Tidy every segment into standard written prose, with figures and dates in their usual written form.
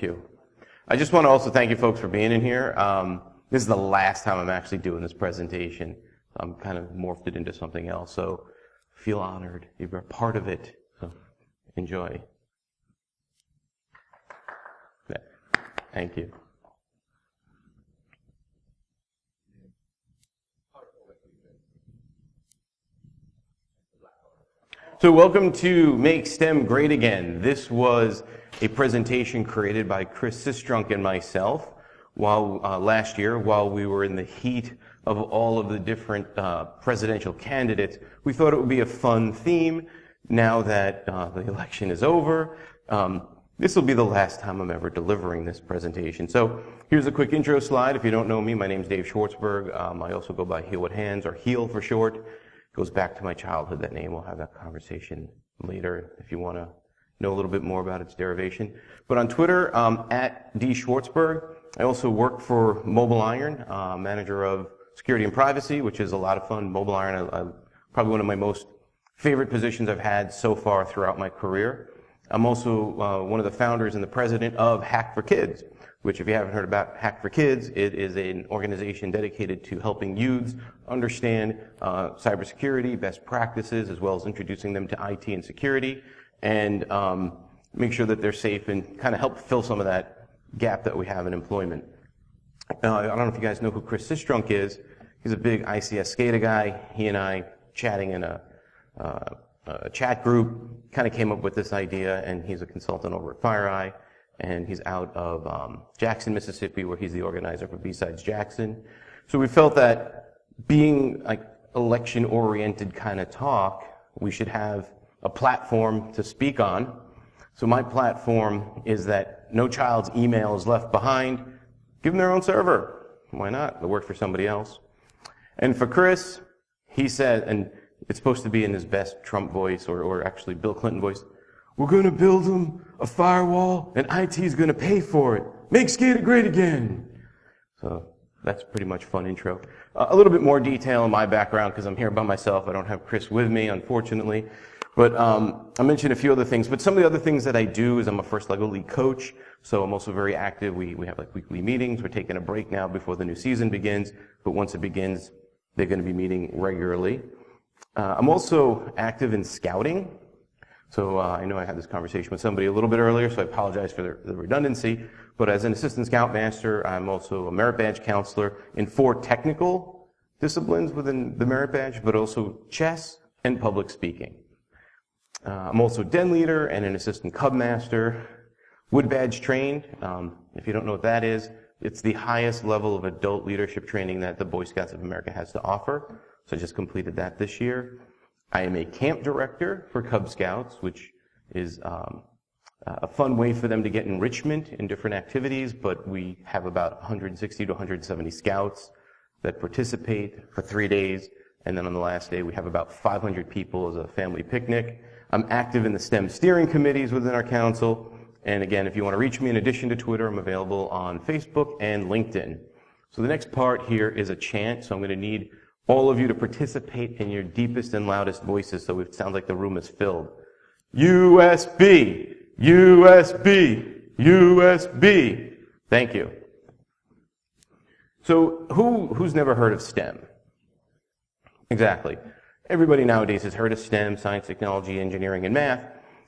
you. I just want to also thank you folks for being in here. This is the last time I'm actually doing this presentation. I'm kind of morphed it into something else, so feel honored. You're a part of it, so enjoy. Yeah. Thank you. So welcome to Make STEM Great Again. This was a presentation created by Chris Sistrunk and myself last year while we were in the heat of all of the different presidential candidates. We thought it would be a fun theme now that the election is over. This will be the last time I'm ever delivering this presentation. So here's a quick intro slide. If you don't know me, my name's Dave Schwartzberg. I also go by Heel with Hands, or Heel for short. Goes back to my childhood, that name. We'll have that conversation later if you want to know a little bit more about its derivation. But on Twitter, at D Schwartzberg. I also work for Mobile Iron, manager of security and privacy, which is a lot of fun. Mobile Iron, probably one of my most favorite positions I've had so far throughout my career. I'm also one of the founders and the president of Hack for Kids, which, if you haven't heard about Hack for Kids, it is an organization dedicated to helping youths understand cybersecurity, best practices, as well as introducing them to IT and security, and make sure that they're safe and kind of help fill some of that gap that we have in employment. I don't know if you guys know who Chris Sistrunk is. He's a big ICS SCADA guy. He and I, chatting in a chat group, kind of came up with this idea, and he's a consultant over at FireEye. And he's out of Jackson, Mississippi, where he's the organizer for B-Sides Jackson. So we felt that being like election-oriented kind of talk, we should have a platform to speak on. So my platform is that no child's email is left behind. Give them their own server. Why not? They'll work for somebody else. And for Chris, he said, and it's supposed to be in his best Trump voice, or actually Bill Clinton voice, we're going to build them a firewall, and IT's going to pay for it. Make SCADA great again. So that's pretty much fun intro. A little bit more detail on my background, because I'm here by myself. I don't have Chris with me, unfortunately. But I mentioned a few other things. But some of the other things that I do is I'm a first level league coach, so I'm also very active. We have like weekly meetings. We're taking a break now before the new season begins. But once it begins, they're going to be meeting regularly. I'm also active in scouting. So I know I had this conversation with somebody a little bit earlier, so I apologize for the redundancy. But as an assistant scoutmaster, I'm also a merit badge counselor in 4 technical disciplines within the merit badge, but also chess and public speaking. I'm also den leader and an assistant cub master, wood badge trained. If you don't know what that is, it's the highest level of adult leadership training that the Boy Scouts of America has to offer. So I just completed that this year. I am a camp director for Cub Scouts, which is a fun way for them to get enrichment in different activities, but we have about 160 to 170 scouts that participate for 3 days, and then on the last day we have about 500 people as a family picnic. I'm active in the STEM steering committees within our council, and again, if you want to reach me in addition to Twitter, I'm available on Facebook and LinkedIn. So the next part here is a chant, so I'm going to need all of you to participate in your deepest and loudest voices so it sounds like the room is filled. USB, USB, USB. Thank you. So who's never heard of STEM? Exactly. Everybody nowadays has heard of STEM, science, technology, engineering, and math,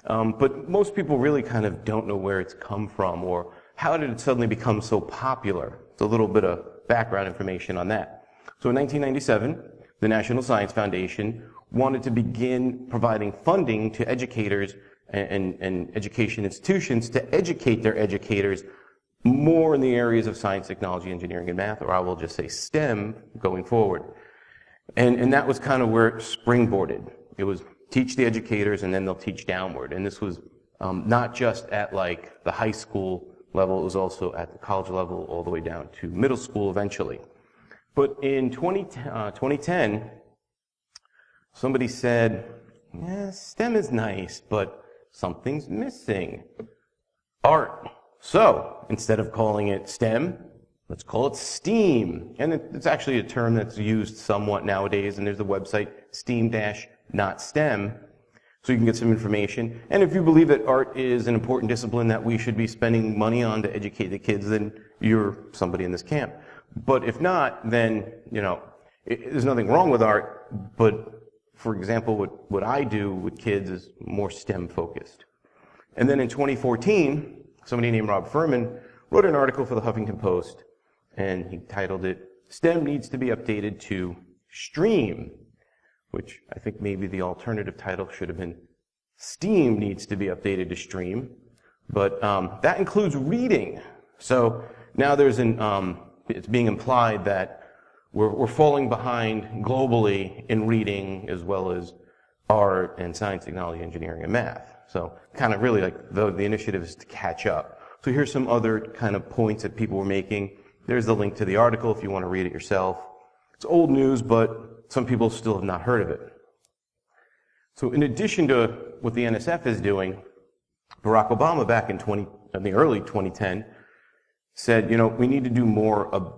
but most people really kind of don't know where it's come from or how did it suddenly become so popular. It's a little bit of background information on that. So in 1997, the National Science Foundation wanted to begin providing funding to educators and education institutions to educate their educators more in the areas of science, technology, engineering, and math, or I will just say STEM going forward. And that was kind of where it springboarded. It was teach the educators and then they'll teach downward. And this was not just at like the high school level, it was also at the college level all the way down to middle school eventually. But in 2010, somebody said, yeah, STEM is nice, but something's missing. Art. So, instead of calling it STEM, let's call it STEAM. And it's actually a term that's used somewhat nowadays, and there's a website, STEAM-not-STEM. so you can get some information. And if you believe that art is an important discipline that we should be spending money on to educate the kids, then you're somebody in this camp. But if not, then, there's nothing wrong with art, but for example, what I do with kids is more STEM focused. And then in 2014, somebody named Rob Furman wrote an article for the Huffington Post, and he titled it, "STEM Needs to be Updated to STREAM," which I think maybe the alternative title should have been STEAM Needs to be Updated to STREAM. But that includes reading. So now it's being implied that we're falling behind globally in reading as well as art and science, technology, engineering, and math. So kind of really like the initiative is to catch up. So here's some other kind of points that people were making. There's the link to the article if you want to read it yourself. It's old news, but some people still have not heard of it. So in addition to what the NSF is doing, Barack Obama back in the early 2010 said, we need to do more of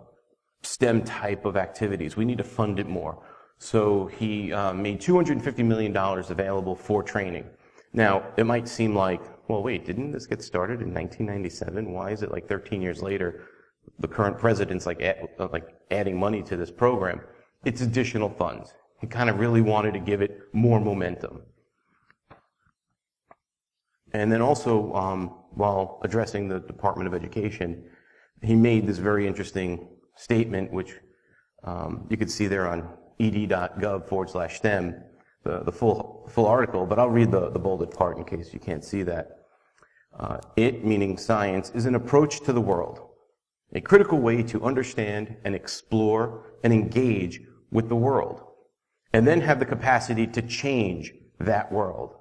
STEM type of activities. We need to fund it more. So he made $250 million available for training. Now, it might seem like, well, wait, didn't this get started in 1997? Why is it like 13 years later, the current president's like adding money to this program? It's additional funds. He kind of really wanted to give it more momentum. And then also, while addressing the Department of Education, he made this very interesting statement, which you could see there on ed.gov/STEM, the full article, but I'll read the bolded part in case you can't see that. It, meaning science, is an approach to the world, a critical way to understand and explore and engage with the world, and then have the capacity to change that world.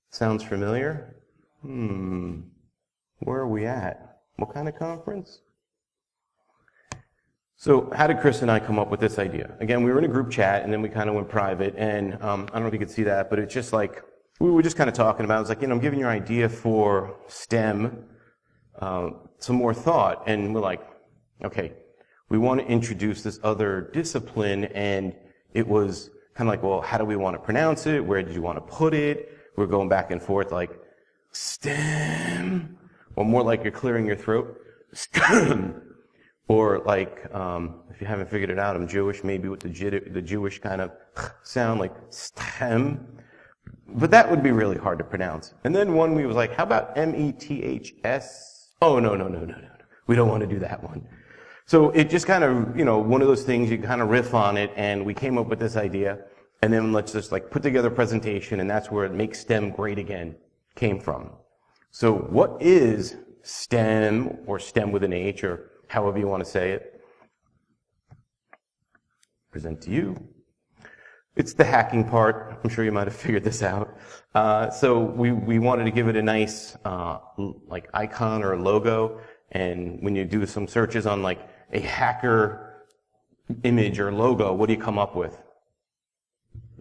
Sounds familiar? Where are we at? What kind of conference? So how did Chris and I come up with this idea? Again, we were in a group chat, and then we kind of went private, and I don't know if you could see that, but it's just like, we were just kind of talking about, it was like, I'm giving your idea for STEM some more thought, and we're like, okay, we want to introduce this other discipline, and it was kind of like, well, how do we want to pronounce it? Where did you want to put it? We're going back and forth like, STEM, or more like you're clearing your throat, STEM. Or like, if you haven't figured it out, I'm Jewish, maybe with the Jewish kind of sound, like STEM. But that would be really hard to pronounce. And then one we was like, how about METHS? Oh, no. We don't want to do that one. So it just kind of, one of those things, you kind of riff on it, and we came up with this idea, and then let's just like put together a presentation, and that's where Make STEM Great Again came from. So what is STEM, or STEM with an H, or however you want to say it? Present to you. It's the hacking part. I'm sure you might have figured this out. So we wanted to give it a nice like icon or a logo, and when you do some searches on like a hacker image or logo, what do you come up with?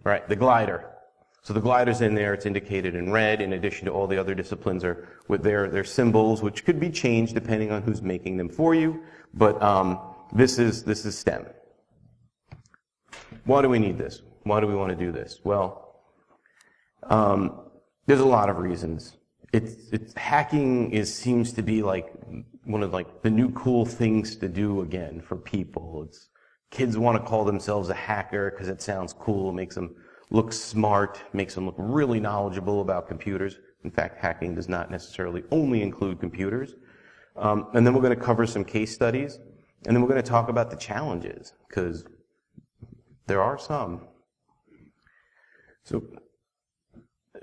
Right, the glider. So the glider's in there, it's indicated in red, in addition to all the other disciplines are with their symbols, which could be changed depending on who's making them for you, but this is STEM. Why do we need this? Why do we want to do this? Well, there's a lot of reasons. Hacking seems to be like one of like the new cool things to do again for people. Kids want to call themselves a hacker because it sounds cool, makes them look smart, makes them look really knowledgeable about computers. In fact, hacking does not necessarily only include computers. And then we're going to cover some case studies, and then we're going to talk about the challenges, because there are some. So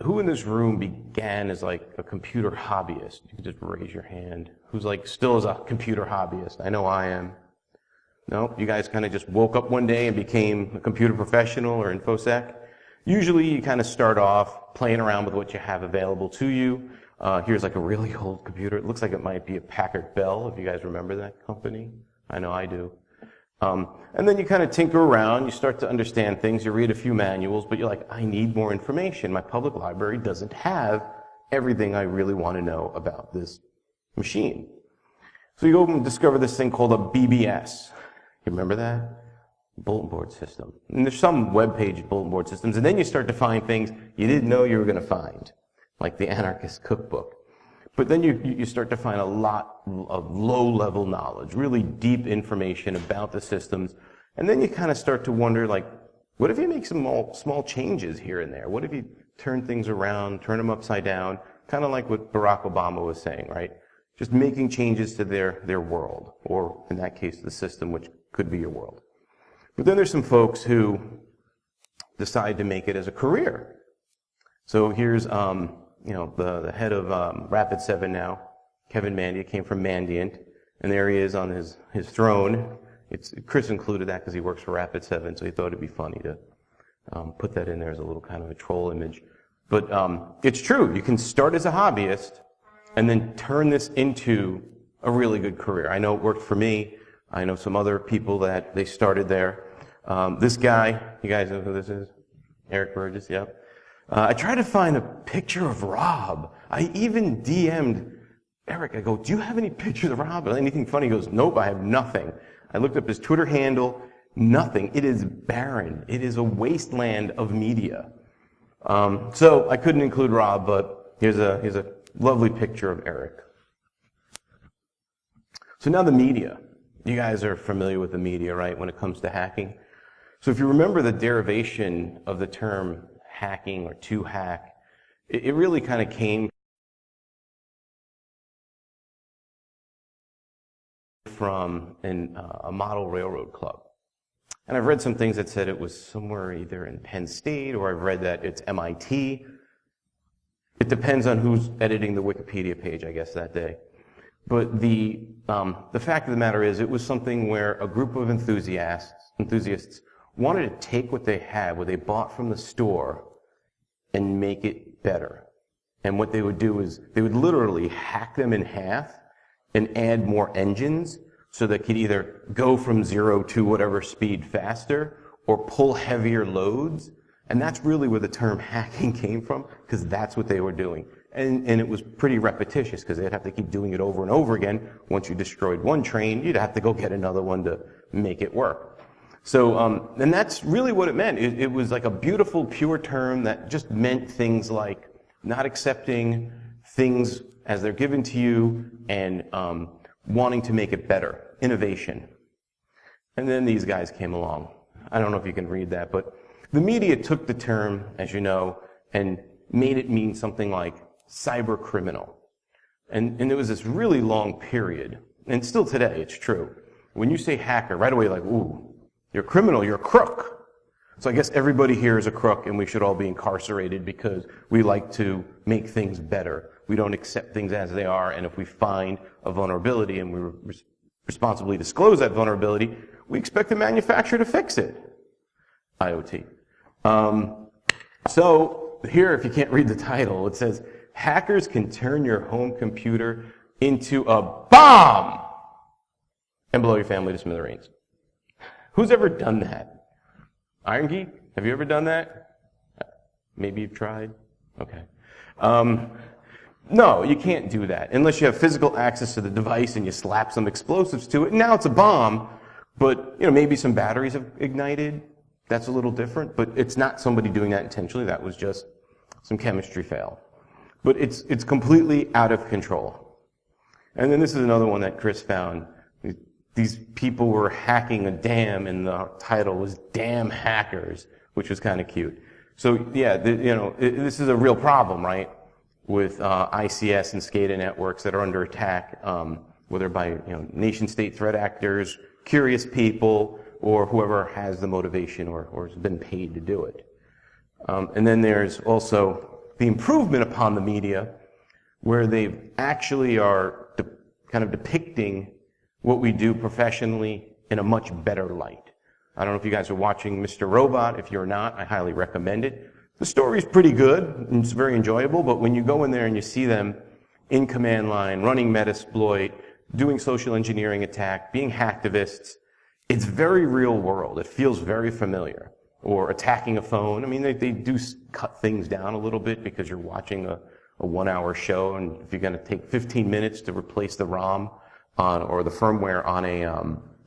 who in this room began as like a computer hobbyist? You can just raise your hand. Who's like still is a computer hobbyist? I know I am. No? You guys kind of just woke up one day and became a computer professional or InfoSec? Usually you kind of start off playing around with what you have available to you. Here's like a really old computer. It looks like it might be a Packard Bell, if you guys remember that company. I know I do. And then you kind of tinker around, you start to understand things, you read a few manuals, but you're like, I need more information. My public library doesn't have everything I really want to know about this machine. So you go and discover this thing called a BBS. You remember that? bulletin board system. And there's some web page bulletin board systems, and then you start to find things you didn't know you were going to find, like the Anarchist Cookbook. But then you start to find a lot of low-level knowledge, really deep information about the systems, and then you kind of start to wonder, like, what if you make some small changes here and there? What if you turn things around, turn them upside down, kind of like what Barack Obama was saying, right? Just making changes to their world, or in that case, the system, which could be your world. But then there's some folks who decide to make it as a career. So here's, the head of Rapid7 now, Kevin Mandia, came from Mandiant, and there he is on his throne. Chris included that because he works for Rapid7, so he thought it'd be funny to put that in there as a little kind of a troll image. But it's true. You can start as a hobbyist and then turn this into a really good career. I know it worked for me. I know some other people that they started there. This guy, you guys know who this is? Eric Burgess, yep. I tried to find a picture of Rob. I even DM'd Eric. I go, do you have any pictures of Rob? Anything funny? He goes, nope, I have nothing. I looked up his Twitter handle, nothing. It is barren. It is a wasteland of media. So I couldn't include Rob, but here's a lovely picture of Eric. So now the media. You guys are familiar with the media, right, when it comes to hacking? So if you remember the derivation of the term hacking or to hack, it really kind of came from a model railroad club. And I've read some things that said it was somewhere either in Penn State, or I've read that it's MIT. It depends on who's editing the Wikipedia page, I guess, that day. But the fact of the matter is, it was something where a group of enthusiasts wanted to take what they had, what they bought from the store, and make it better. And what they would do is they would literally hack them in half and add more engines so they could either go from 0 to whatever speed faster or pull heavier loads. And that's really where the term hacking came from, because that's what they were doing. And it was pretty repetitious, because they'd have to keep doing it over and over again. Once you destroyed one train, you'd have to go get another one to make it work. So, and that's really what it meant. It was like a beautiful, pure term that just meant things like not accepting things as they're given to you and wanting to make it better, innovation. And then these guys came along. I don't know if you can read that, but the media took the term, as you know, and made it mean something like cyber criminal. And there was this really long period, and still today, it's true. When you say hacker, right away you're like, ooh, you're a criminal, you're a crook. So I guess everybody here is a crook, and we should all be incarcerated because we like to make things better. We don't accept things as they are, and if we find a vulnerability and we responsibly disclose that vulnerability, we expect the manufacturer to fix it. IoT. So here, if you can't read the title, it says, hackers can turn your home computer into a bomb and blow your family to smithereens. Who's ever done that? Iron Geek? Have you ever done that? Maybe you've tried? Okay. No, you can't do that unless you have physical access to the device and you slap some explosives to it. Now it's a bomb, but maybe some batteries have ignited. That's a little different, but it's not somebody doing that intentionally. That was just some chemistry fail. But it's completely out of control. And then this is another one that Chris found. These people were hacking a dam, and the title was "Damn Hackers," which was kind of cute. So yeah, this is a real problem, right? With ICS and SCADA networks that are under attack, whether by nation-state threat actors, curious people, or whoever has the motivation or has been paid to do it. And then there's also the improvement upon the media, where they actually are kind of depicting what we do professionally in a much better light. I don't know if you guys are watching Mr. Robot. If you're not, I highly recommend it. The story's pretty good, and it's very enjoyable, but when you go in there and you see them in command line, running Metasploit, doing social engineering attack, being hacktivists, it's very real world. It feels very familiar. Or attacking a phone. I mean, they do cut things down a little bit because you're watching a 1-hour show, and if you're going to take 15 minutes to replace the ROM or the firmware on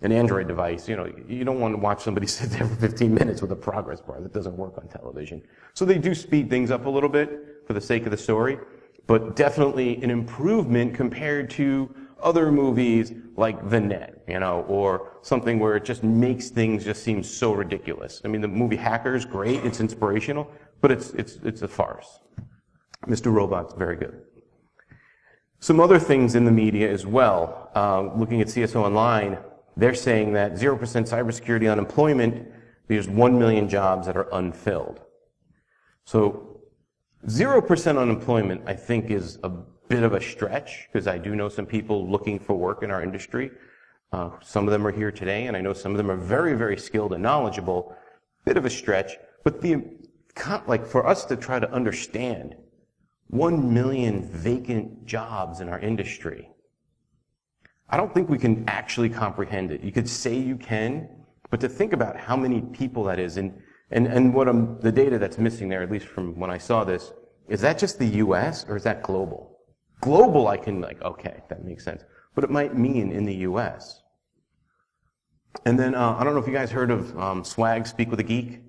an Android device, you don't want to watch somebody sit there for 15 minutes with a progress bar. That doesn't work on television. So they do speed things up a little bit for the sake of the story, but definitely an improvement compared to other movies like The Net, or something where it just makes things just seem so ridiculous. I mean, the movie Hackers, great, it's inspirational, but it's a farce. Mr. Robot's very good. Some other things in the media as well. Looking at CSO Online, they're saying that 0% cybersecurity unemployment, there's 1 million jobs that are unfilled. So 0% unemployment, I think, is a bit of a stretch, because I do know some people looking for work in our industry. Some of them are here today, and I know some of them are very, very skilled and knowledgeable. Bit of a stretch, but for us to try to understand 1 million vacant jobs in our industry, I don't think we can actually comprehend it. You could say you can, but to think about how many people that is, and what the data that's missing there, at least from when I saw this, is that just the U.S. or is that global? Global, I can okay, that makes sense. But it might mean in the U.S. And then, I don't know if you guys heard of Swag, Speak with a Geek.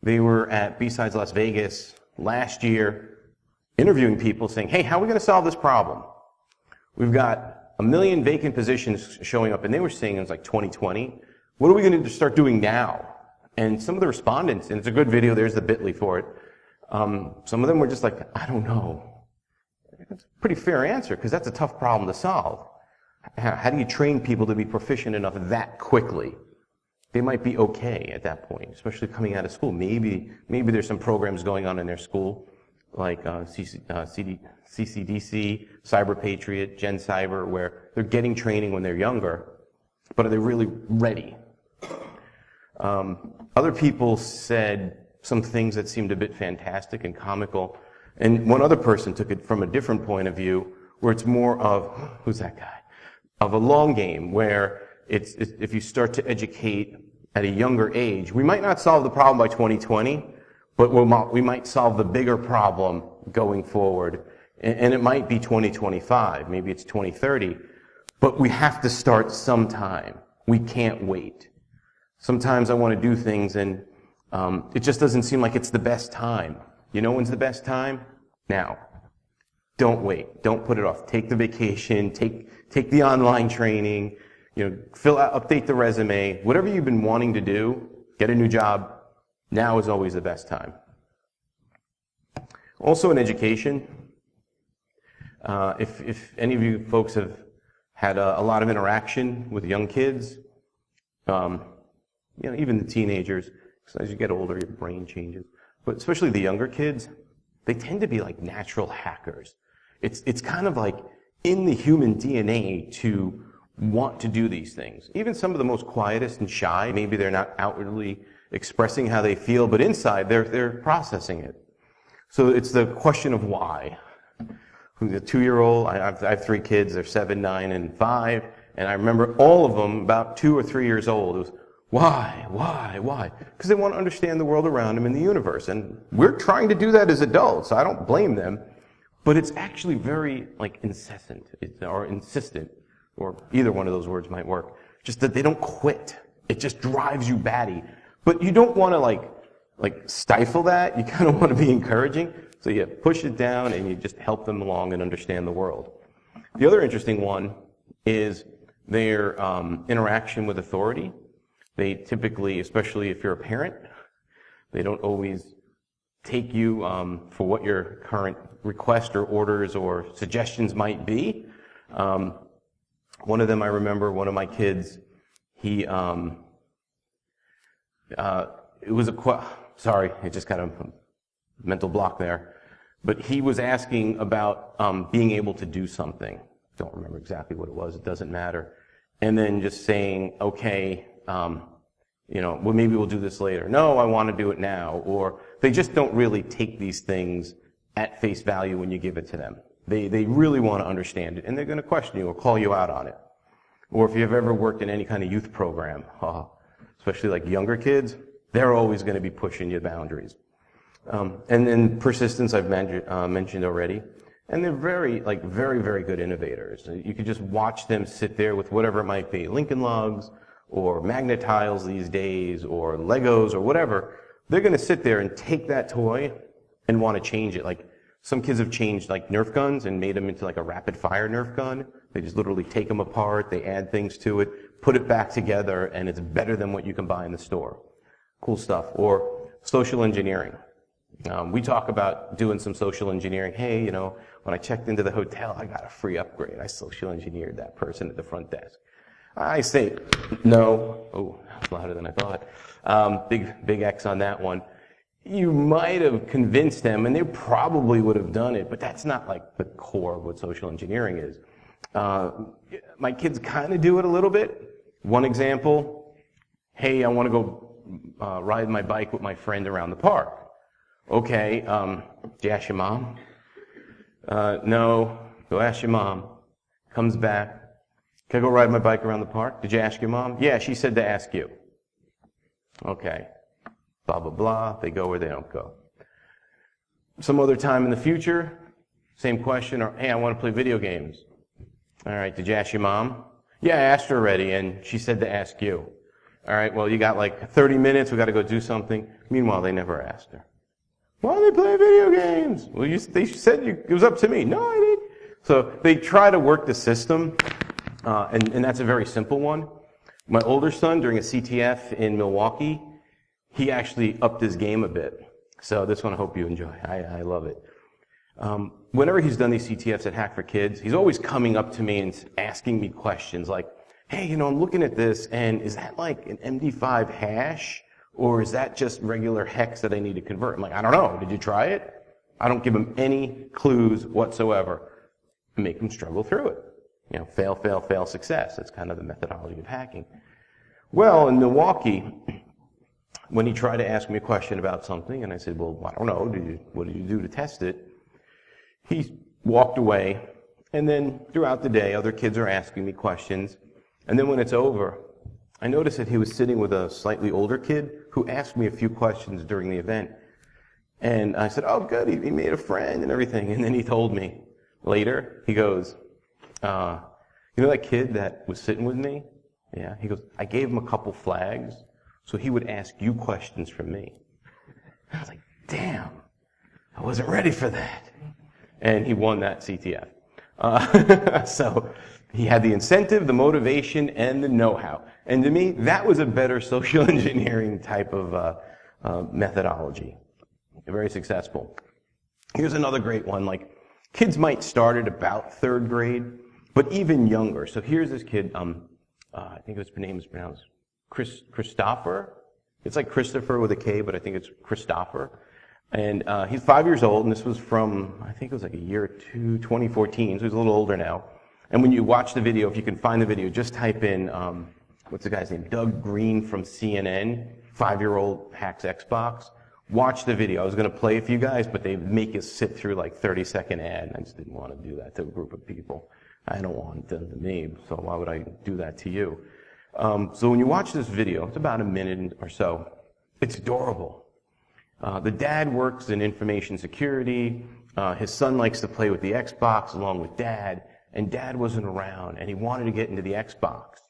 They were at B-Sides Las Vegas last year interviewing people saying, hey, how are we going to solve this problem? We've got 1 million vacant positions showing up, and they were saying it was like 2020. What are we going to start doing now? And some of the respondents, and it's a good video, there's the bit.ly for it, some of them were just like, I don't know. That's a pretty fair answer, because that's a tough problem to solve. How do you train people to be proficient enough that quickly? They might be okay at that point, especially coming out of school. Maybe there's some programs going on in their school, like CCDC, Cyber Patriot, Gen Cyber, where they're getting training when they're younger, but are they really ready? Other people said some things that seemed a bit fantastic and comical. And one other person took it from a different point of view, where it's more of, who's that guy? Of a long game, where it's if you start to educate at a younger age, we might not solve the problem by 2020, but we might solve the bigger problem going forward. And it might be 2025, maybe it's 2030, but we have to start sometime. We can't wait. Sometimes I want to do things and it just doesn't seem like it's the best time. You know when's the best time? Now. Don't wait. Don't put it off. Take the vacation. Take the online training. Update the resume. Whatever you've been wanting to do, get a new job. Now is always the best time. Also in education, if any of you folks have had a lot of interaction with young kids, even the teenagers, because as you get older, your brain changes. But especially the younger kids, they tend to be like natural hackers. It's kind of like in the human DNA to want to do these things. Even some of the most quietest and shy, maybe they're not outwardly expressing how they feel, but inside they're processing it. So it's the question of why. The 2-year-old, I have 3 kids, they're 7, 9, and 5, and I remember all of them about 2 or 3 years old. It was, why? Because they want to understand the world around them and the universe. And we're trying to do that as adults, so I don't blame them. But it's actually very, incessant, or insistent, or either one of those words might work. Just that they don't quit. It just drives you batty. But you don't want to, stifle that. You kind of want to be encouraging. So you push it down and you just help them along and understand the world. The other interesting one is their interaction with authority. They typically, especially if you're a parent, they don't always take you for what your current request or orders or suggestions might be. One of them, I remember, one of my kids, he, it was sorry, it just kind of mental block there. But he was asking about being able to do something. Don't remember exactly what it was. It doesn't matter. And then just saying, okay, well, maybe we'll do this later. No, I want to do it now. Or they just don't really take these things at face value when you give it to them. They really want to understand it, and they're going to question you or call you out on it. Or if you've ever worked in any kind of youth program, especially like younger kids, they're always going to be pushing your boundaries. And then persistence I've mentioned already. And they're very, very good innovators. You could just watch them sit there with whatever it might be, Lincoln Logs, or Magnet Tiles these days, or Legos, or whatever. They're going to sit there and take that toy and want to change it. Like, some kids have changed, like, Nerf guns and made them into, like, a rapid-fire Nerf gun. They just literally take them apart, they add things to it, put it back together, and it's better than what you can buy in the store. Cool stuff. Or social engineering. We talk about doing some social engineering. Hey, when I checked into the hotel, I got a free upgrade. I social engineered that person at the front desk. I say, no. Oh, that's louder than I thought. Big X on that one. You might have convinced them, and they probably would have done it, but that's not like the core of what social engineering is. My kids kind of do it a little bit. One example, hey, I want to go ride my bike with my friend around the park. Okay, did you ask your mom? No, go ask your mom. Comes back. Can I go ride my bike around the park? Did you ask your mom? Yeah, she said to ask you. Okay. Blah, blah, blah. They go or they don't go. Some other time in the future, same question, or, hey, I want to play video games. All right, did you ask your mom? Yeah, I asked her already, and she said to ask you. All right, well, you got like 30 minutes. We got to go do something. Meanwhile, they never asked her. Why are they playing video games? Well, they said it was up to me. No, I didn't. So they try to work the system, and that's a very simple one. My older son, during a CTF in Milwaukee, he actually upped his game a bit. So this one I hope you enjoy. I love it. Whenever he's done these CTFs at Hack for Kids, he's always coming up to me and asking me questions like, hey, I'm looking at this, and is that like an MD5 hash? Or is that just regular hex that I need to convert? I'm like, I don't know. Did you try it? I don't give him any clues whatsoever. Make him struggle through it. Fail, fail, fail, success. That's kind of the methodology of hacking. Well, in Milwaukee, when he tried to ask me a question about something, and I said, well, I don't know. What did you do to test it? He walked away, and then throughout the day, other kids are asking me questions. And then when it's over, I noticed that he was sitting with a slightly older kid who asked me a few questions during the event. And I said, oh, good, he made a friend and everything. And then he told me later, he goes, you know that kid that was sitting with me? Yeah. He goes, I gave him a couple flags, so he would ask you questions from me. I was like, damn, I wasn't ready for that. And he won that CTF. So he had the incentive, the motivation, and the know-how. And to me, that was a better social engineering type of methodology. Very successful. Here's another great one. Like, kids might start at about 3rd grade, but even younger. So here's this kid, I think his name is pronounced Christopher. It's like Christopher with a K, but I think it's Christopher. And he's 5 years old, and this was from, I think it was like a year or two, 2014, so he's a little older now. And when you watch the video, if you can find the video, just type in, what's the guy's name? Doug Green from CNN, 5-year-old hacks Xbox. Watch the video. I was going to play it for you guys, but they make us sit through like 30-second ad, and I just didn't want to do that to a group of people. I don't want it done to me, so why would I do that to you? So when you watch this video, it's about a minute or so. It's adorable. The dad works in information security. His son likes to play with the Xbox along with dad, and dad wasn't around, and he wanted to get into the Xbox.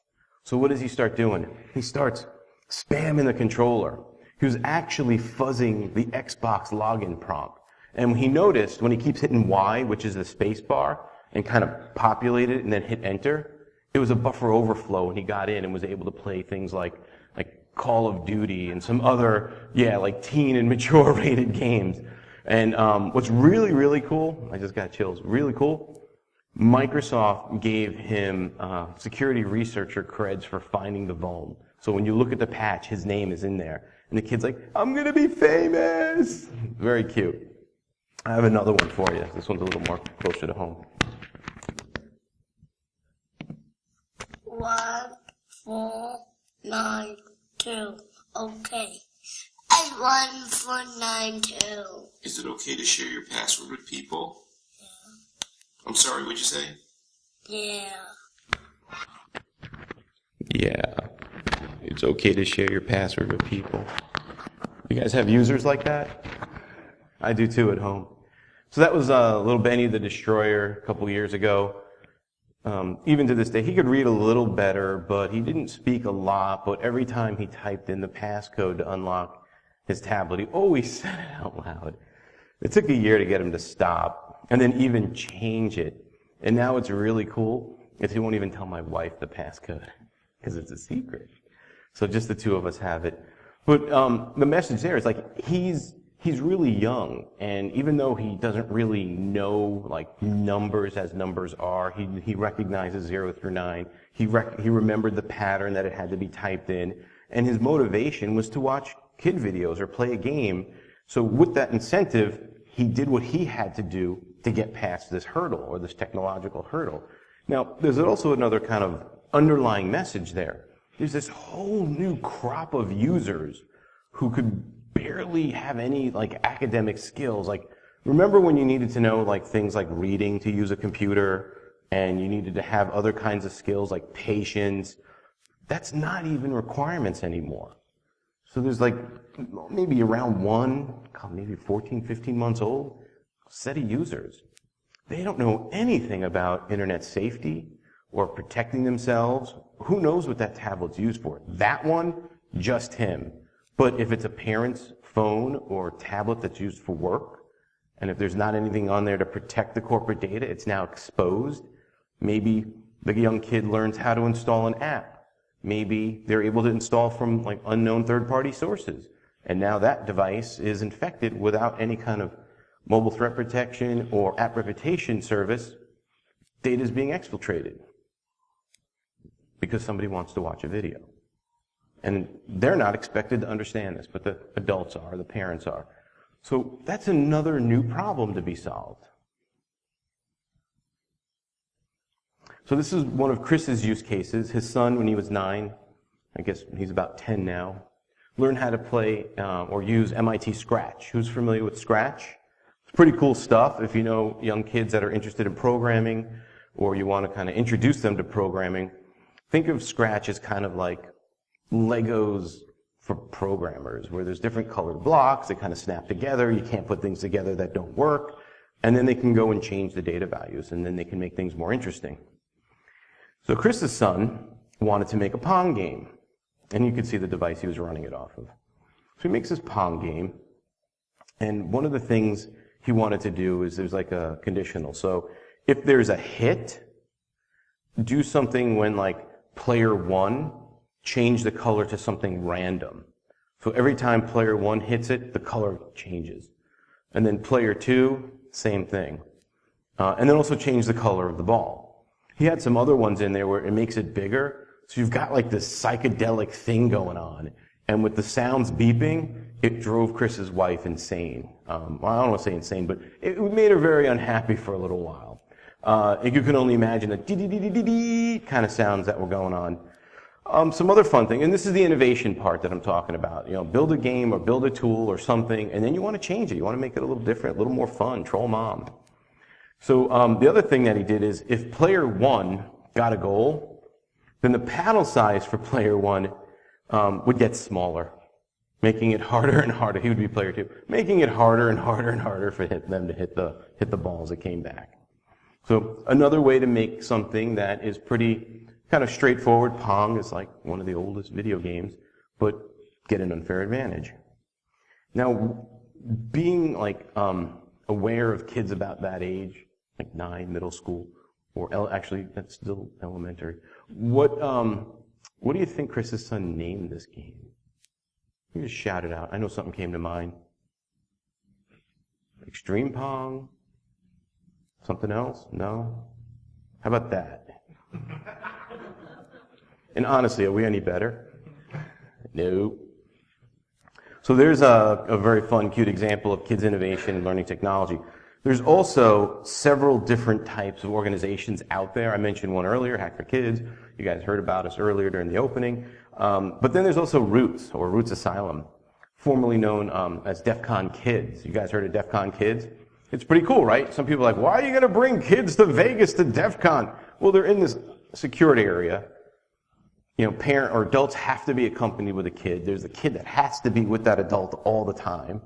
So what does he start doing? He starts spamming the controller. He was actually fuzzing the Xbox login prompt. And he noticed when he keeps hitting Y, which is the space bar, and kind of populate it and then hit enter, it was a buffer overflow, and he got in and was able to play things like Call of Duty and some other, like teen and mature rated games. And what's really, really cool, I just got chills, really cool, Microsoft gave him security researcher creds for finding the vuln. So when you look at the patch, his name is in there. And the kid's like, I'm going to be famous. Very cute. I have another one for you. This one's a little more closer to home. 1492. Okay. And 1492. Is it okay to share your password with people? Yeah. I'm sorry, what'd you say? Yeah. Yeah. It's okay to share your password with people. You guys have users like that? I do too at home. So that was little Benny the Destroyer a couple years ago. Even to this day, he could read a little better, but he didn't speak a lot. But every time he typed in the passcode to unlock his tablet, he always said it out loud. It took a year to get him to stop, and then even change it. And now it's really cool, is he won't even tell my wife the passcode, because it's a secret. So just the two of us have it. But the message there is like, he's really young, and even though he doesn't really know like numbers as numbers are, he recognizes 0 through 9. He remembered the pattern that it had to be typed in, and his motivation was to watch kid videos or play a game. So with that incentive, he did what he had to do to get past this hurdle, or this technological hurdle. Now, there's also another kind of underlying message there. There's this whole new crop of users who could barely have any like academic skills. Like, remember when you needed to know like things like reading to use a computer, and you needed to have other kinds of skills like patience? That's not even requirements anymore. So there's like maybe around maybe 14, 15 months old set of users. They don't know anything about internet safety or protecting themselves. Who knows what that tablet's used for? That one, just him. But if it's a parent's phone or tablet that's used for work, and if there's not anything on there to protect the corporate data, it's now exposed. Maybe the young kid learns how to install an app. Maybe they're able to install from like unknown third-party sources. And now that device is infected without any kind of mobile threat protection or app reputation service. Data is being exfiltrated because somebody wants to watch a video. And they're not expected to understand this, but the adults are, the parents are. So that's another new problem to be solved. So this is one of Chris's use cases. His son, when he was 9, I guess he's about 10 now, learned how to play or use MIT Scratch. Who's familiar with Scratch? It's pretty cool stuff if you know young kids that are interested in programming, or you want to kind of introduce them to programming. Think of Scratch as kind of like Legos for programmers, where there's different colored blocks that kind of snap together. You can't put things together that don't work. And then they can go and change the data values, and then they can make things more interesting. So Chris's son wanted to make a Pong game. And you could see the device he was running it off of. So he makes this Pong game. And one of the things he wanted to do is there's like a conditional. So if there's a hit, do something when like player 1, change the color to something random. So every time player 1 hits it, the color changes. And then player 2, same thing. And then also change the color of the ball. He had some other ones in there where it makes it bigger. So you've got like this psychedelic thing going on. And with the sounds beeping, it drove Chris's wife insane. Well, I don't want to say insane, but it made her very unhappy for a little while. You can only imagine the dee-dee-dee-dee-dee kind of sounds that were going on. Some other fun thing, and this is the innovation part that I'm talking about. You know, build a game or build a tool or something, and then you want to change it. You want to make it a little different, a little more fun. Troll mom. So the other thing that he did is, if player 1 got a goal, then the paddle size for player 1 would get smaller, making it harder and harder. He would be player 2, making it harder and harder and harder for them to hit the balls that came back. So another way to make something that is pretty kind of straightforward. Pong is like one of the oldest video games, but get an unfair advantage. Now, being like aware of kids about that age, like 9, middle school, or actually that's still elementary. What do you think Chris's son named this game? You just shout it out. I know something came to mind. Extreme Pong? Something else? No? How about that? And honestly, are we any better? No. So there's a very fun, cute example of kids' innovation and learning technology. There's also several different types of organizations out there. I mentioned one earlier, Hack for Kids. You guys heard about us earlier during the opening. But then there's also Roots, or Roots Asylum, formerly known as DEF CON Kids. You guys heard of DEF CON Kids? It's pretty cool, right? Some people are like, why are you going to bring kids to Vegas to DEF CON? Well, they're in this security area. You know, parent or adults have to be accompanied with a kid. There's a kid that has to be with that adult all the time.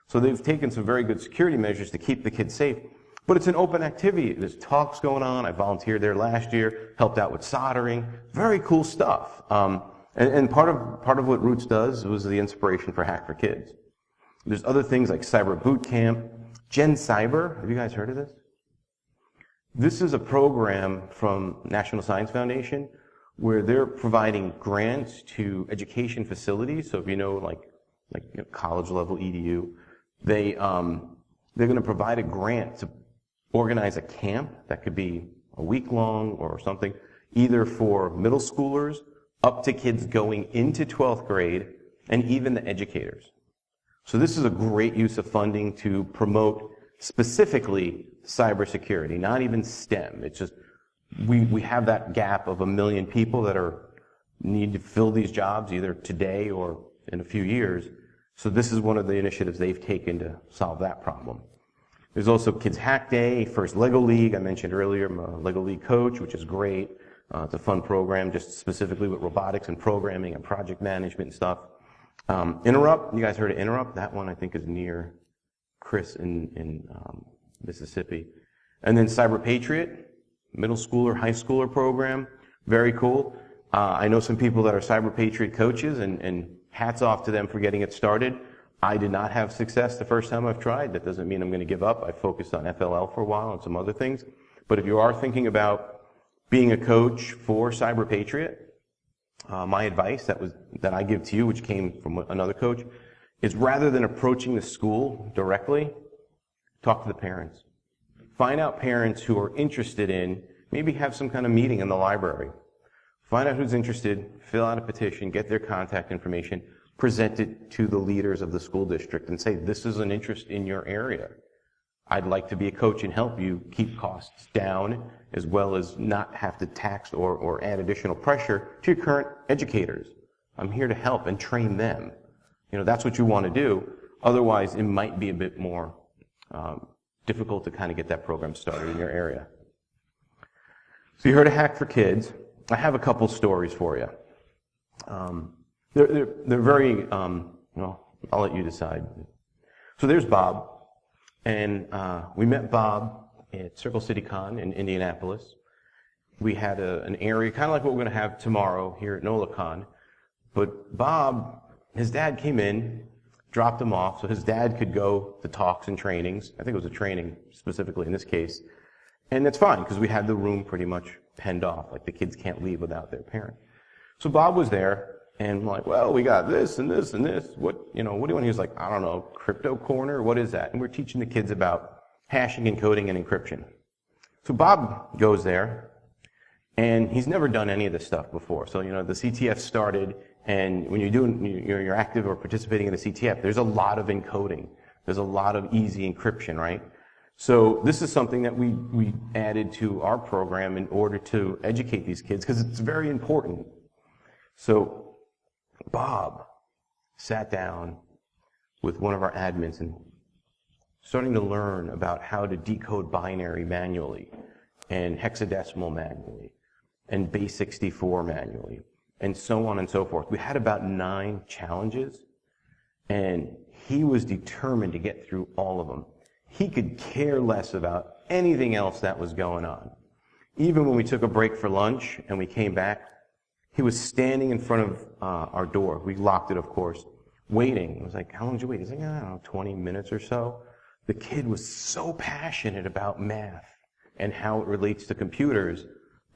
So they've taken some very good security measures to keep the kids safe. But it's an open activity. There's talks going on. I volunteered there last year, helped out with soldering. Very cool stuff. And part of what Roots does was the inspiration for Hack for Kids. There's other things like Cyber Boot Camp, Gen Cyber. Have you guys heard of this? This is a program from National Science Foundation where they're providing grants to education facilities. So if you know, like college level EDU, they're going to provide a grant to organize a camp that could be a week long or something, either for middle schoolers up to kids going into 12th grade and even the educators. So this is a great use of funding to promote specifically cybersecurity, not even STEM. It's just we have that gap of 1 million people that need to fill these jobs either today or in a few years. So this is one of the initiatives they've taken to solve that problem. There's also Kids Hack Day, First Lego League. I mentioned earlier, I'm a Lego League coach, which is great. It's a fun program, just specifically with robotics and programming and project management and stuff. Interrupt, you guys heard of Interrupt? That one I think is near Chris in Mississippi. And then Cyber Patriot, middle schooler, high schooler program. Very cool. I know some people that are Cyber Patriot coaches, and hats off to them for getting it started. I did not have success the first time I've tried. That doesn't mean I'm going to give up. I focused on FLL for a while and some other things. But if you are thinking about being a coach for Cyber Patriot, my advice that I give to you, which came from another coach, is rather than approaching the school directly, talk to the parents. Find out parents who are interested in, maybe have some kind of meeting in the library. Find out who's interested, fill out a petition, get their contact information, present it to the leaders of the school district and say, this is an interest in your area. I'd like to be a coach and help you keep costs down as well as not have to tax or add additional pressure to your current educators. I'm here to help and train them. You know, that's what you want to do. Otherwise, it might be a bit more difficult to kind of get that program started in your area. So you heard of Hack for Kids. I have a couple stories for you. They're very, well, I'll let you decide. So there's Bob, and we met Bob at Circle City Con in Indianapolis. We had an area, kind of like what we're going to have tomorrow here at NolaCon, but Bob, his dad came in, dropped him off, so his dad could go to talks and trainings. I think it was a training specifically in this case. And that's fine, because we had the room pretty much penned off, like the kids can't leave without their parent. So Bob was there, and I'm like, well, we got this and this and this. What do you want? He was like, I don't know, crypto corner, what is that? And we're teaching the kids about hashing, encoding, and encryption. So Bob goes there, and he's never done any of this stuff before. So, the CTF started, and when you're active or participating in the CTF, there's a lot of encoding. There's a lot of easy encryption, right? So this is something that we added to our program in order to educate these kids, because it's very important. So Bob sat down with one of our admins and starting to learn about how to decode binary manually and hexadecimal manually and base 64 manually and so on and so forth. We had about 9 challenges, and he was determined to get through all of them. He could care less about anything else that was going on. Even when we took a break for lunch and we came back, he was standing in front of our door. We locked it, of course, waiting. It was like, how long did you wait? He's like, I don't know, 20 minutes or so. The kid was so passionate about math and how it relates to computers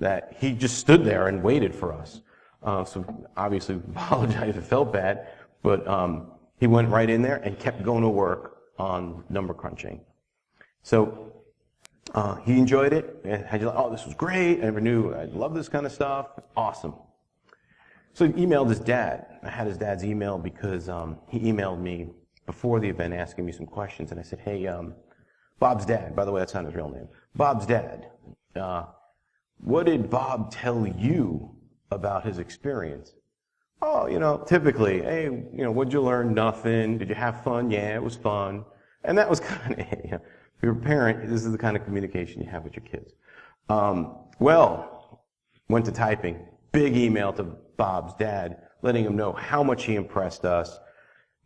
that he just stood there and waited for us. So obviously, apologize if it felt bad, but he went right in there and kept going to work on number crunching. So he enjoyed it, and had like, oh, this was great. I never knew I love this kind of stuff. Awesome. So he emailed his dad. I had his dad's email because he emailed me before the event asking me some questions, and I said, hey, Bob's dad, by the way, that's not his real name. Bob's dad, what did Bob tell you about his experience? Oh, typically, hey, what'd you learn? Nothing. Did you have fun? Yeah, it was fun. And that was kind of, if you're a parent, this is the kind of communication you have with your kids. Well, went to typing. Big email to Bob's dad, letting him know how much he impressed us.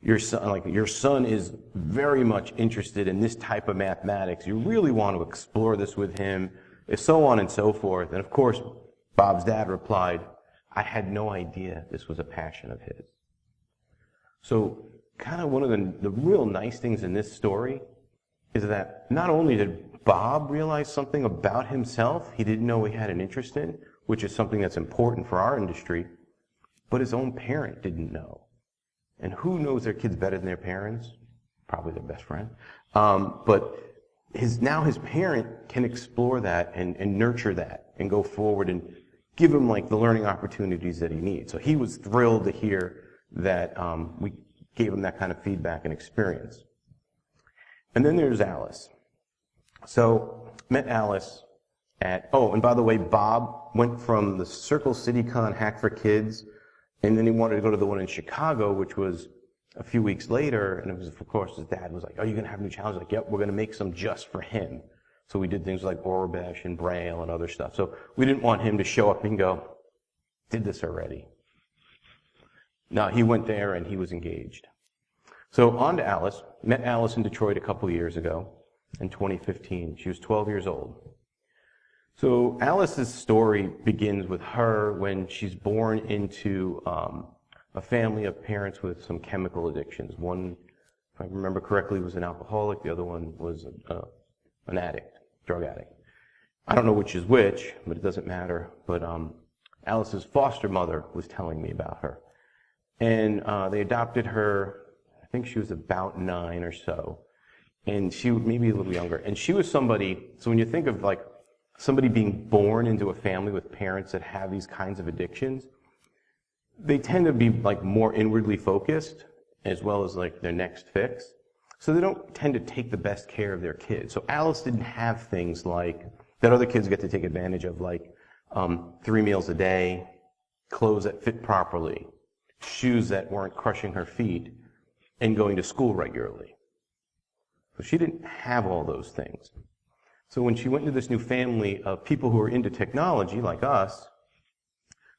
your son is very much interested in this type of mathematics. You really want to explore this with him, so on and so forth. And of course, Bob's dad replied, I had no idea this was a passion of his. So kind of one of the real nice things in this story is that not only did Bob realize something about himself he didn't know he had an interest in, which is something that's important for our industry, but his own parent didn't know. And who knows their kids better than their parents? Probably their best friend. But now his parent can explore that and nurture that and go forward and give him like the learning opportunities that he needs. So he was thrilled to hear that we gave him that kind of feedback and experience. And then there's Alice. So met Alice at, and by the way, Bob went from the Circle City Con Hack for Kids, and then he wanted to go to the one in Chicago, which was a few weeks later, and it was, of course, his dad was like, are you going to have new challenges? Like, yep, we're going to make some just for him. So we did things like Orbesh and Braille and other stuff. So we didn't want him to show up and go, did this already. No, he went there and he was engaged. So on to Alice. Met Alice in Detroit a couple of years ago in 2015. She was 12 years old. So Alice's story begins with her when she's born into a family of parents with some chemical addictions. One, if I remember correctly, was an alcoholic. The other one was an addict, drug addict. I don't know which is which, but it doesn't matter. But Alice's foster mother was telling me about her. And they adopted her, I think she was about 9 or so. And she maybe a little younger. And she was somebody, so when you think of like somebody being born into a family with parents that have these kinds of addictions, they tend to be like more inwardly focused as well as like their next fix. So they don't tend to take the best care of their kids. So Alice didn't have things like that other kids get to take advantage of, like 3 meals a day, clothes that fit properly, shoes that weren't crushing her feet, and going to school regularly. So she didn't have all those things. So when she went into this new family of people who were into technology, like us,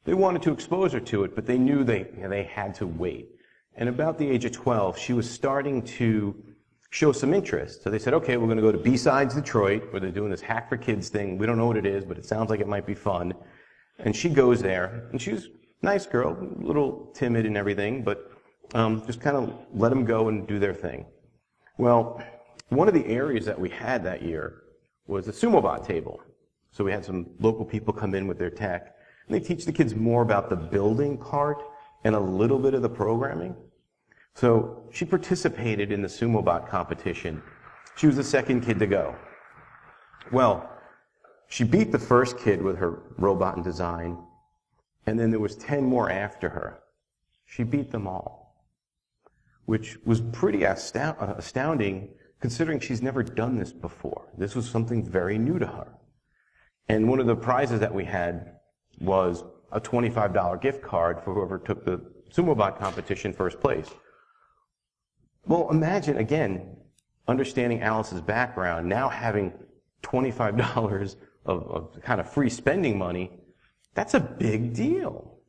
they wanted to expose her to it, but they knew they had to wait. And about the age of 12, she was starting to show some interest. So they said, okay, we're going to go to B-Sides Detroit, where they're doing this Hack for Kids thing. We don't know what it is, but it sounds like it might be fun. And she goes there, and she's a nice girl, a little timid and everything, but just kind of let them go and do their thing. Well, one of the areas that we had that year was a SumoBot table. So we had some local people come in with their tech, and they teach the kids more about the building part and a little bit of the programming. So she participated in the SumoBot competition. She was the second kid to go. Well, she beat the first kid with her robot and design, and then there was 10 more after her. She beat them all, which was pretty astounding considering she's never done this before. This was something very new to her. And one of the prizes that we had was a $25 gift card for whoever took the SumoBot competition first place. Well, imagine, again, understanding Alice's background, now having $25 of kind of free spending money. That's a big deal.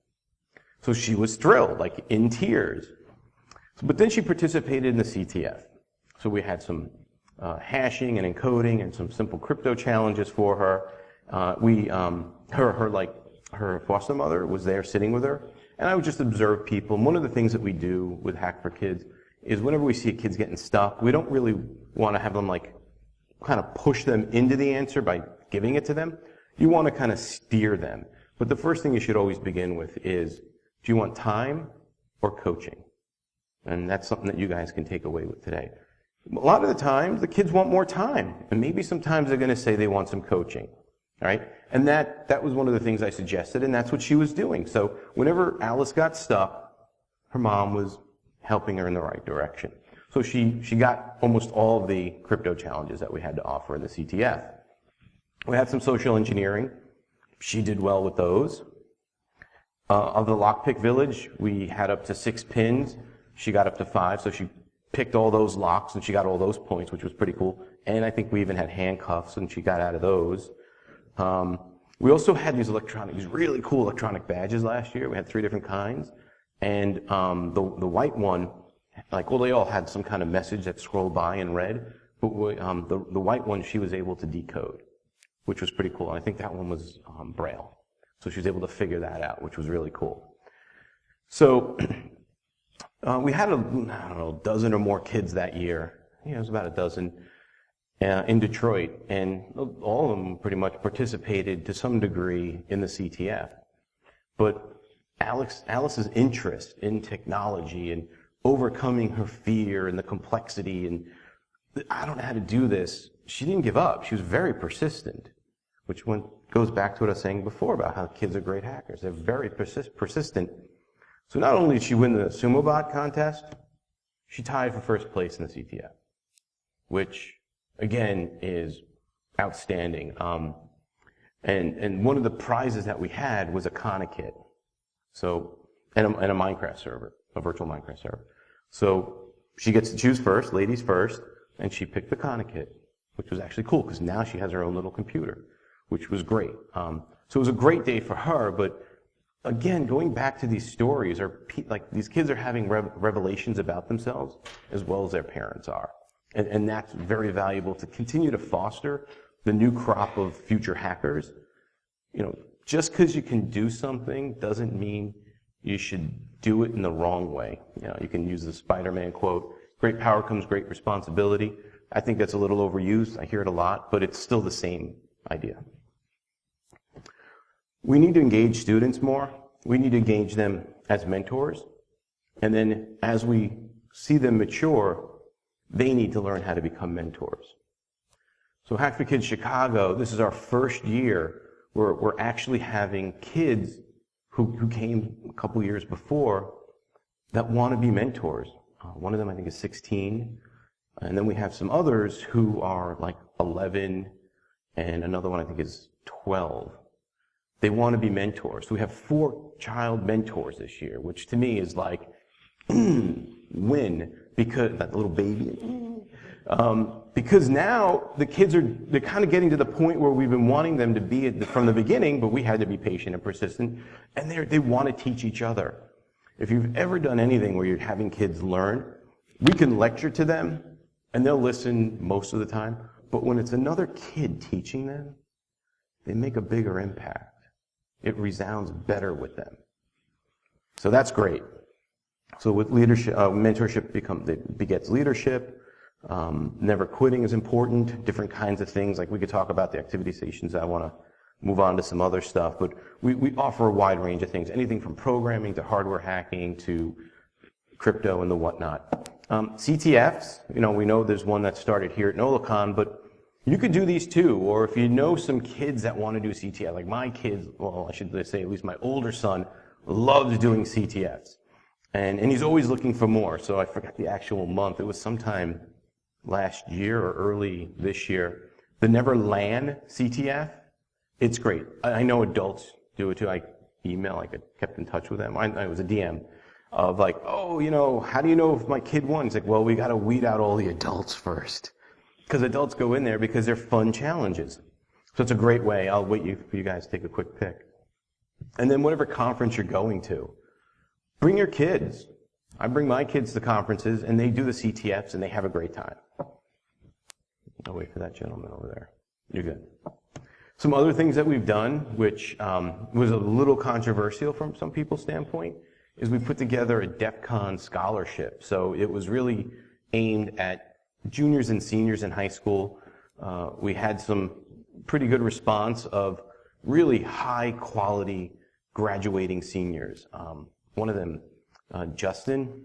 So she was thrilled, like in tears. But then she participated in the CTF. So we had some hashing and encoding and some simple crypto challenges for her. Her foster mother was there sitting with her, and I would just observe people. And one of the things that we do with Hack for Kids is whenever we see kids getting stuck, we don't really want to have them like kind of push them into the answer by giving it to them. You want to kind of steer them. But the first thing you should always begin with is, do you want time or coaching? And that's something that you guys can take away with today. A lot of the times, the kids want more time. And maybe sometimes they're going to say they want some coaching. All right? And that was one of the things I suggested, and that's what she was doing. So whenever Alice got stuck, her mom was helping her in the right direction. So she got almost all of the crypto challenges that we had to offer in the CTF. We had some social engineering. She did well with those. Of the lockpick village, we had up to 6 pins. She got up to 5, so she picked all those locks, and she got all those points, which was pretty cool. And I think we even had handcuffs, and she got out of those. We also had these really cool electronic badges last year. We had 3 different kinds. And the white one like, well, they all had some kind of message that scrolled by and read, but the white one she was able to decode, which was pretty cool. And I think that one was Braille. So she was able to figure that out, which was really cool. So we had, a dozen or more kids that year. Yeah, it was about a dozen in Detroit. And all of them pretty much participated to some degree in the CTF. But Alice's interest in technology and overcoming her fear and the complexity and I don't know how to do this, she didn't give up. She was very persistent, which goes back to what I was saying before about how kids are great hackers. They're very persistent. So not only did she win the SumoBot contest, she tied for first place in the CTF, which, again, is outstanding. And one of the prizes that we had was a Kana kit. So, and a Minecraft server, a virtual Minecraft server. So she gets to choose first, ladies first, and she picked the Kana kit, which was actually cool because now she has her own little computer, which was great. So it was a great day for her, but again, going back to these stories, like these kids are having revelations about themselves as well as their parents are. And that's very valuable to continue to foster the new crop of future hackers. You know, just because you can do something doesn't mean you should do it in the wrong way. You know, you can use the Spider-Man quote, great power comes great responsibility. I think that's a little overused. I hear it a lot, but it's still the same idea. We need to engage students more. We need to engage them as mentors. And then as we see them mature, they need to learn how to become mentors. So Hack for Kids Chicago, this is our first year where we're actually having kids who came a couple years before that want to be mentors. One of them I think is 16. And then we have some others who are like 11, and another one I think is 12. They want to be mentors. So we have 4 child mentors this year, which to me is like, win, because that little baby. Because now the kids they're kind of getting to the point where we've been wanting them to be from the beginning, but we had to be patient and persistent, and they want to teach each other. If you've ever done anything where you're having kids learn, we can lecture to them, and they'll listen most of the time, but when it's another kid teaching them, they make a bigger impact. It resounds better with them. So that's great. So with leadership, mentorship begets leadership. Never quitting is important. Different kinds of things, like we could talk about the activity stations. I want to move on to some other stuff, but we offer a wide range of things, anything from programming to hardware hacking to crypto and the whatnot. CTFs, we know there's one that started here at NolaCon, but you could do these too, or if you know some kids that want to do CTF, like my kids, well, I should say at least my older son loves doing CTFs. And he's always looking for more, so I forgot the actual month. It was sometime last year or early this year. The Never LAN CTF, it's great. I know adults do it too. I kept in touch with them. I was a DM of like, how do you know if my kid won? It's like, well, we got to weed out all the adults first. Because adults go in there because they're fun challenges. So it's a great way. I'll wait for you guys to take a quick pick. And then whatever conference you're going to, bring your kids. I bring my kids to conferences, and they do the CTFs, and they have a great time. I'll wait for that gentleman over there. You're good. Some other things that we've done, which was a little controversial from some people's standpoint, is we put together a DEF CON scholarship. So it was really aimed at juniors and seniors in high school. We had some pretty good response of really high quality graduating seniors. One of them, Justin,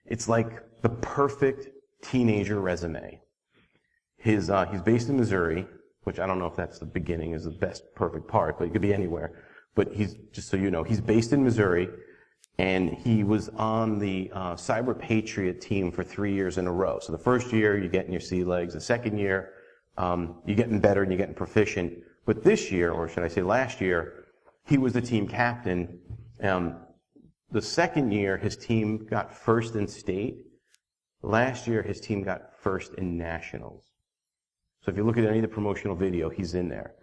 it's like the perfect teenager resume. He's based in Missouri, which I don't know if that's the beginning is the best perfect part, but it could be anywhere. But just so you know, he's based in Missouri, and he was on the Cyber Patriot team for 3 years in a row. So the first year, you're getting your sea legs. The second year, you're getting better and you're getting proficient. But this year, or should I say last year, he was the team captain. The second year, his team got first in state. Last year, his team got first in nationals. So if you look at any of the promotional video, he's in there.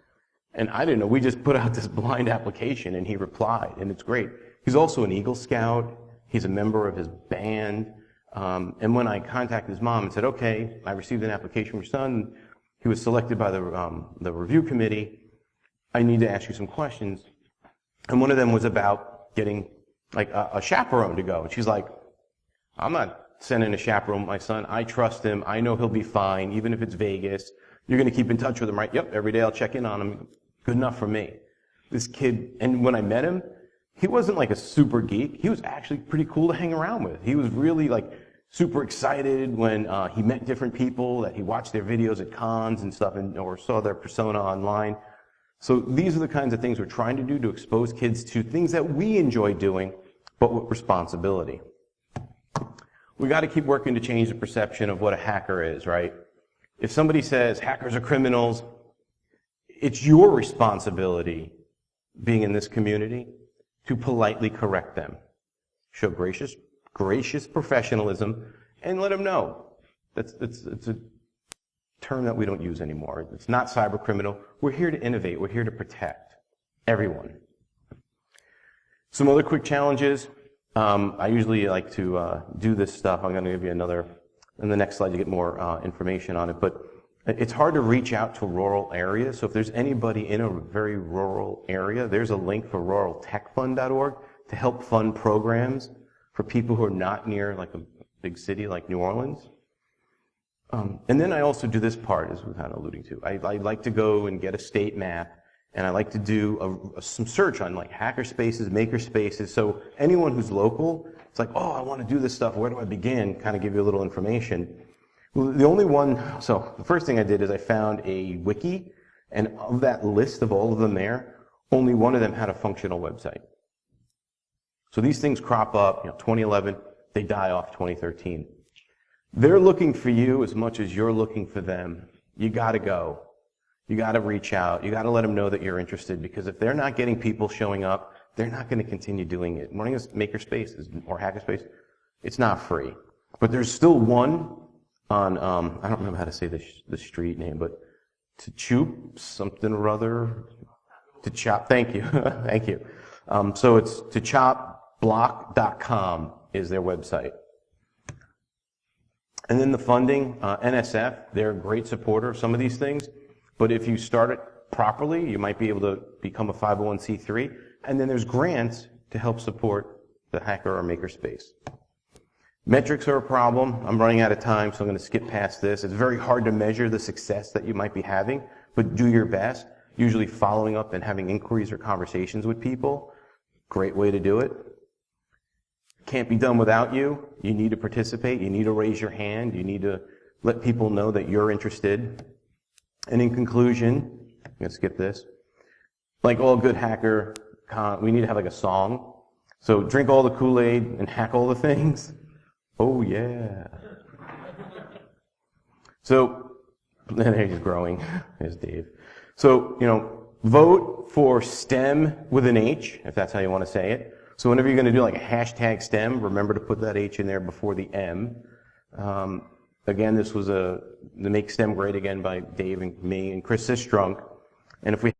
And I didn't know. We just put out this blind application, and he replied, and it's great. He's also an Eagle Scout. He's a member of his band. And when I contacted his mom and said, okay, I received an application from your son, he was selected by the review committee, I need to ask you some questions. And one of them was about getting like a chaperone to go. And she's like, I'm not sending a chaperone with my son. I trust him. I know he'll be fine, even if it's Vegas. You're going to keep in touch with him, right? Yep, every day I'll check in on him. Good enough for me. This kid, and when I met him, he wasn't like a super geek. He was actually pretty cool to hang around with. He was really like super excited when he met different people, that he watched their videos at cons and stuff, or saw their persona online. So these are the kinds of things we're trying to do to expose kids to things that we enjoy doing, but with responsibility. We got to keep working to change the perception of what a hacker is, right? If somebody says hackers are criminals, it's your responsibility, being in this community, to politely correct them. Show gracious professionalism, and let them know. It's a term that we don't use anymore. It's not cyber criminal. We're here to innovate. We're here to protect everyone. Some other quick challenges. I usually like to do this stuff. I'm going to give you another, in the next slide you get more information on it, but it's hard to reach out to rural areas. So if there's anybody in a very rural area, there's a link for ruraltechfund.org to help fund programs for people who are not near like a big city like New Orleans. And then I also do this part, as we're kind of alluding to. I like to go and get a state map, and I like to do some search on like hacker spaces, maker spaces. So anyone who's local, it's like, oh, I want to do this stuff. Where do I begin? Kind of give you a little information. Well, the first thing I did is I found a wiki, and of that list of all of them there, only one of them had a functional website. So these things crop up, 2011, they die off 2013. They're looking for you as much as you're looking for them. You gotta go. You gotta reach out. You gotta let them know that you're interested, because if they're not getting people showing up, they're not gonna continue doing it. Running a makerspace or hackerspace, it's not free. But there's still one on, I don't remember how to say the street name, but Tchoop something or other. Tchop, thank you. Thank you. So it's tchopblock.com is their website. And then the funding, NSF, they're a great supporter of some of these things, but if you start it properly, you might be able to become a 501c3, and then there's grants to help support the hacker or makerspace. Metrics are a problem. I'm running out of time, so I'm going to skip past this. It's very hard to measure the success that you might be having, but do your best. Usually following up and having inquiries or conversations with people, great way to do it. Can't be done without you. You need to participate. You need to raise your hand. You need to let people know that you're interested. And in conclusion, I'm going to skip this. Like all good hacker, we need to have like a song. So drink all the Kool-Aid and hack all the things. Oh yeah. So, there he's growing. There's Dave. So, vote for STEM with an H, if that's how you want to say it. So whenever you're going to do like a hashtag STEM, remember to put that H in there before the M. Again, this was the Make STEM Great Again by Dave and me and Chris Sistrunk. And if we